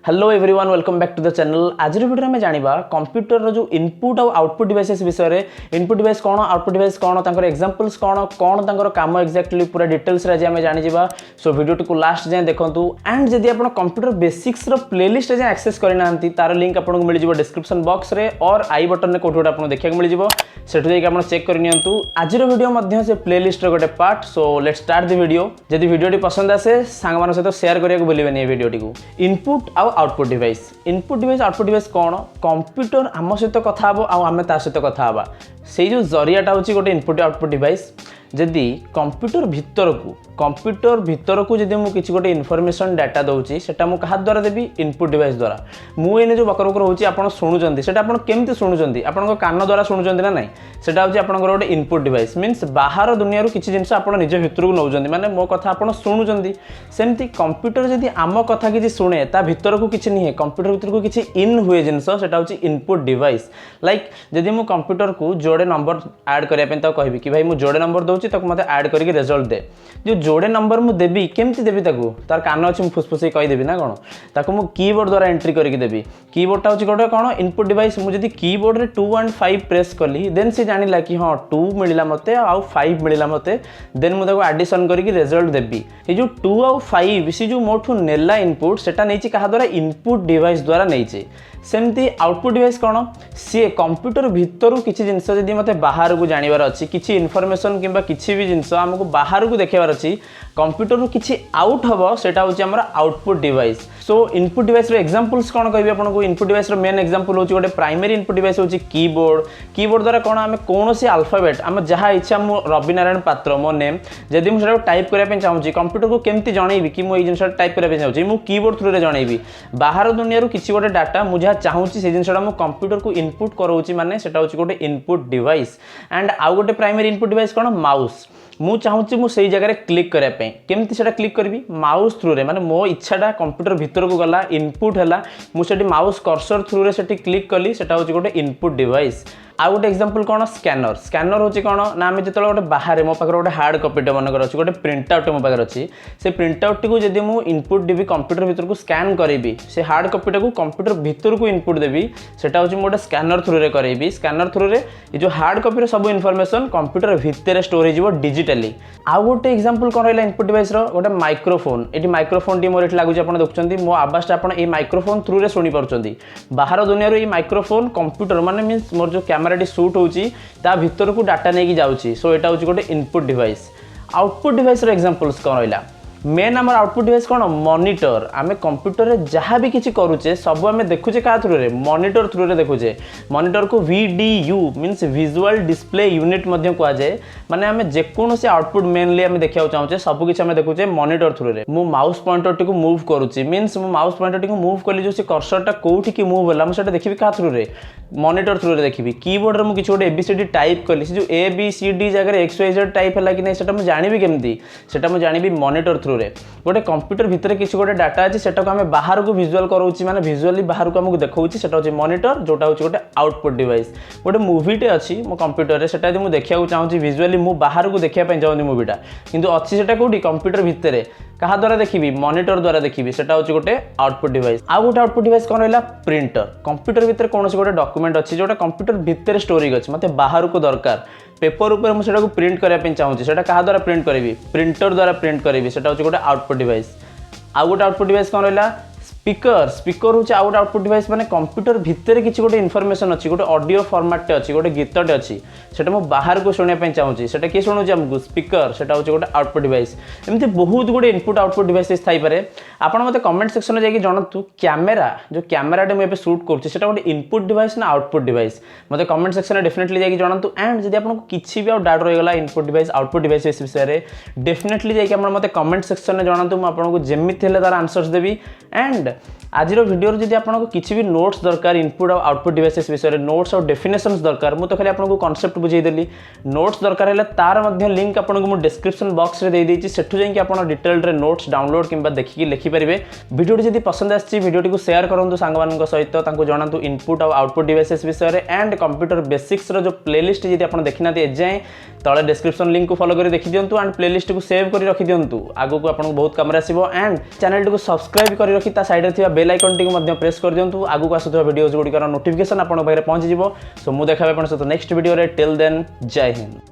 Hello everyone welcome back to the channel. आज video में जानिबा कंप्यूटर जो इनपुट और आउटपुट डिवाइसेस विषय रे। इनपुट डिवाइस कौन, आउटपुट डिवाइस कौन, तांकर एग्जांपल्स कौन कौन तांकर काम एक्जाक्टली पूरा डिटेल्स रे आज हम जानि जिबा। सो वीडियो को लास्ट जाए देखंतु। एंड जदि आपण कंप्यूटर बेसिक्स रो प्लेलिस्ट जे एक्सेस करि नांती तार लिंक आपन को मिल जिवो डिस्क्रिप्शन बॉक्स रे और आई बटन रे कोठोडा आपन देखिया मिल जिवो। सेठु जाई आपण चेक करि नियंतु। आज वीडियो मध्य से प्लेलिस्ट रो गोटे part. So let's start the video. जदि वीडियो टी पसंद आसे सांग मान सहित शेयर करिया को भूलिबेनी ए वीडियो टी को। इनपुट और output device, input device output device कौन, कंप्यूटर आम सहित कथा हम आम ता सहित कथा हवा। से जो जरियाटा हूँ गोटे इनपुट आउटपुट डिवाइस। जदि कंप्यूटर भितर को जदि मु किसी गोटे इनफॉरमेशन डाटा दउची सेटा मु कहा द्वारा देबी, इनपुट डिवाइस द्वारा। मु एने जो बकर बकर होची आपण सुनुचंती सेटा आपण केमती सुनुचंती, आपण कान द्वारा सुनुचंती ना नहीं, सेटा होची आपण गोटे इनपुट डिवाइस। मीन्स बाहर दुनिया रू किसी जिंस आपण निज भितर को नउचंती, माने मो कथा आपण सुनुचंती। सेमती कंप्यूटर जदि आम कथा किसी शुणे ता भितर को किसी नहीं, कंप्यूटर भितर को किसी इन हुए जिनस सेटा होची इनपुट डिवाइस। लाइक जदि मु कंप्यूटर को जोड़े नंबर ऐड करिया पे ता कहबी कि भाई मु जोड़े नंबर दउची ताको मते ऐड करके रिजल्ट दे। जो जोड़े नंबर मु देबी केमती देबी ताको, तार कान अछि मु फुसफुसी कहि देबी ना कोन, ताको मु कीबोर्ड द्वारा एंट्री करके देबी। कीबोर्ड ता होची गोटे कोन इनपुट डिवाइस। मु जदि कीबोर्ड रे 2 and 5 प्रेस कली देन से जानिला कि हां 2 मिलिला मते आ 5 मिलिला मते, देन मु ताको एडिशन करके रिजल्ट देबी। ए जो 2 और 5 से जो मोठू नेला इनपुट सेटा नैची कहा द्वारा इनपुट डिवाइस द्वारा नैची। सेमती आउटपुट डिवाइस कौन, सी कंप्यूटर भितर किसी जिनस जदि मते बाहर को जानिबार अछि, किछि इनफॉरमेशन किंबा किछि भी जिनस हमको बाहर को देखेबार अछि, कंप्यूटर किछि आउट हबो सेटा होछि हमर output device. So input device रो एग्जांपल्स कोन कहबी आपन को। इनपुट डिवाइस रो मेन एग्जांपल होछि गोटे प्राइमरी इनपुट डिवाइस होछि कीबोर्ड। कीबोर्ड द्वारा कोन हमें कोनोसी अल्फाबेट हम जहा इच्छा मु रवि नारायण पात्र मो नेम जदि मु सेटा टाइप करिया पे चाहूछि, कंप्यूटर को केमती जणैबी कि मु ए जिनस टाइप करिया पे चाहूछि, मु कीबोर्ड थ्रू रे जणैबी। बाहर दुनिया रो किछि गोटे डाटा मु जहा चाहूछि से जिनसटा मु कंप्यूटर को इनपुट करोछि, माने सेटा होछि गोटे इनपुट डिवाइस। एंड आउ गोटे प्राइमरी इनपुट डिवाइस कोन, माउस। मु चाहूछि मु सेही जगह क्लिक करिया पे, केमती सेटा क्लिक करबी, माउस थ्रू रे, माने मो इच्छाटा कंप्यूटर भितर को गला इनपुट हैला, मु सेठी माउस कर्सर थ्रू रे सेठी क्लिक कली, सेटा होछि गोटे इनपुट डिवाइस। आउ गोटे एग्जांपल कौन, स्कैनर। स्कैनर होछि कौन ना आमे जतले गोटे बाहर मो पाखर गोटे हार्ड कॉपीटे मनकर अछि, गोटे प्रिंट आउट मो पाखर अछि, से प्रिंट आउट को जदि मु इनपुट देबी कंप्यूटर भीतर को स्कैन करेबी, से हार्ड कॉपीटा को कंप्यूटर भीतर को इनपुट देबी, सेटा होछि मोटे स्कैनर थ्रू रे करेबी। स्कैनर थ्रू रे ए जो हार्ड कॉपी रे सब इनफॉरमेशन कंप्यूटर भीतर स्टोर हो जिवो डिजिटली। आउ गोटे एग्जांपल कोन रहला इनपुट डिवाइस रो, गोटे माइक्रोफोन। एटी माइक्रोफोन टी मोर एठी लागु छै, आपण देखुचंती मो आवाज आपण ए माइक्रोफोन थ्रू रे सुनी परचंती। बाहर दुनिया रो ए माइक्रोफोन कंप्यूटर माने मींस मोर जो कैमरा टी शूट होछि ता भीतर को डाटा नहीं जाउछि। सो एटा होछि गोटे इनपुट डिवाइस। आउटपुट डिवाइस रो एग्जांपल्स कोन रहला, मेन आम आउटपुट डिवाइस कौन, मॉनिटर। आम कंप्यूटर में जहाँ भी किसी करुचे सब आम देखुचे क्या थ्रू रे, मॉनिटर थ्रू रे देखुचे। मॉनिटर को VDU means visual display unit मध्य कह जाए, माने आम जेकोसी आउटपुट मेनली आम देखा चाहूचे सब किसी आम देखुचे मॉनिटर थ्रू रे। मु माउस पॉइंटर टी को मूव करुच्ची, मीन्स मु माउस पॉइंटर टी को मूव कली जो से कर्सरटा कोठी की मूव होला मुझे देखिबी क्या थ्रू रे, मॉनिटर थ्रू रे देखिबी। कीबोर्ड रे मु किछि गोटे ABCD टाइप कली, से जो ABCD जगह XYZ टाइप हैला कि नै सेटा मु जानिबी केमती, सेटा मु जानिबी मॉनिटर थ्रू रे। गोटे कंप्यूटर भितर किसी गोटे डाटा अछि सेटा को हमें बाहर को विजुअल करोछि, माने विजुअली बाहर को हमको देखौछि, सेटा होछि मॉनिटर, जोटा होछि गोटे आउटपुट डिवाइस। गोटे मूवीटे अछि मो कंप्यूटर रे, सेटा जे मु देखिया चाहूछि विजुअली मु बाहर को देखिया पे चाहूछि मूवीटा, किंतु अछि सेटा कोठी कंप्यूटर भितर, कहा द्वारा देखिबी, मॉनिटर द्वारा देखिबी, सेटा होछि गोटे आउटपुट डिवाइस। आ गोटे आउटपुट डिवाइस कोन रहला, प्रिंटर। कंप्यूटर भितर कोनोसी गोटे डॉक्यूमेंट अछि जोटा कंप्यूटर भितर स्टोरेज अछि, मते बाहर को दरकार पेपर ऊपर मु सेटा को प्रिंट करिया पे चाहूछि, सेटा कहा द्वारा प्रिंट करबी, प्रिंटर द्वारा प्रिंट करबी, सेटा होछि गोटे आउटपुट डिवाइस। आ गोटे आउटपुट डिवाइस कोन रहला, स्पीकर। स्पीकर होछि आउट आउटपुट डिवाइस, माने कंप्यूटर भितर किछि गोटे इनफॉरमेशन अछि, गोटे ऑडियो फॉर्मेट अछि, गोटे गीतटे अछि, सेटा मु बाहर को सुनिया पे चाहूछि, सेटा के सुनुछि हमकु, स्पीकर, सेटा होछि गोटे आउटपुट डिवाइस। एमति बहुत गोटे इनपुट आउटपुट डिवाइसेस थाई पारे। आपण मते कमेंट सेक्शन में जाके जणातु, कैमरा जो कैमराटे मु एबे शूट करछि सेटा गोटे इनपुट डिवाइस ना आउटपुट डिवाइस, मते कमेंट सेक्शन में डेफिनेटली जाके जणातु। एंड जदि आपन को किछि भी डाउट रहि गला इनपुट डिवाइस आउटपुट डिवाइस इस विषय रे, डेफिनेटली जाके आपण मते कमेंट सेक्शन में जणातु, मु आपन को जेमिति हेले तार आंसर्स देबी। एंड आज वीडियो जदि आपको किसी भी नोट्स दरकार इनपुट और आउटपुट डिवाइसेस विषय में, नोट्स और डेफिनेशंस दरकार, मु तो खाली आपको कॉन्सेप्ट बुझेदेली। नोट्स दरकार है तार मध्य लिंक आपको मु डिस्क्रिप्शन बॉक्स रे दे देछि, सेठु जाई कि आपण डिटेल रे नोट्स डाउनलोड किंबा देखि लिखि परिबे। वीडियो जदि पसंद आछि वीडियो को शेयर करंतु सांग मानक सहित, तांको जणातु इनपुट और आउटपुट डिवाइसेस विषय रे। एंड कंप्यूटर बेसिक्स रो जो प्लेलिस्ट जदि आपण देखिना ए जाय तळे डिस्क्रिप्शन लिंक को फॉलो करी देखि दियंतु, एंड प्लेलिस्ट को सेव करी रखि दियंतु, आगु को आपण बहुत काम रे आसीबो। एंड चैनल को सब्सक्राइब करी रखि ता साइड रे बेल आइकन टी प्रेस कर दिंतु आगु आसुवा वीडियोज गुड़िकर नोटिफिकेशन आपन पाखे पहुंची सो मु देखा आप नेक्स्ट वीडियो टिल देन जय हिंद।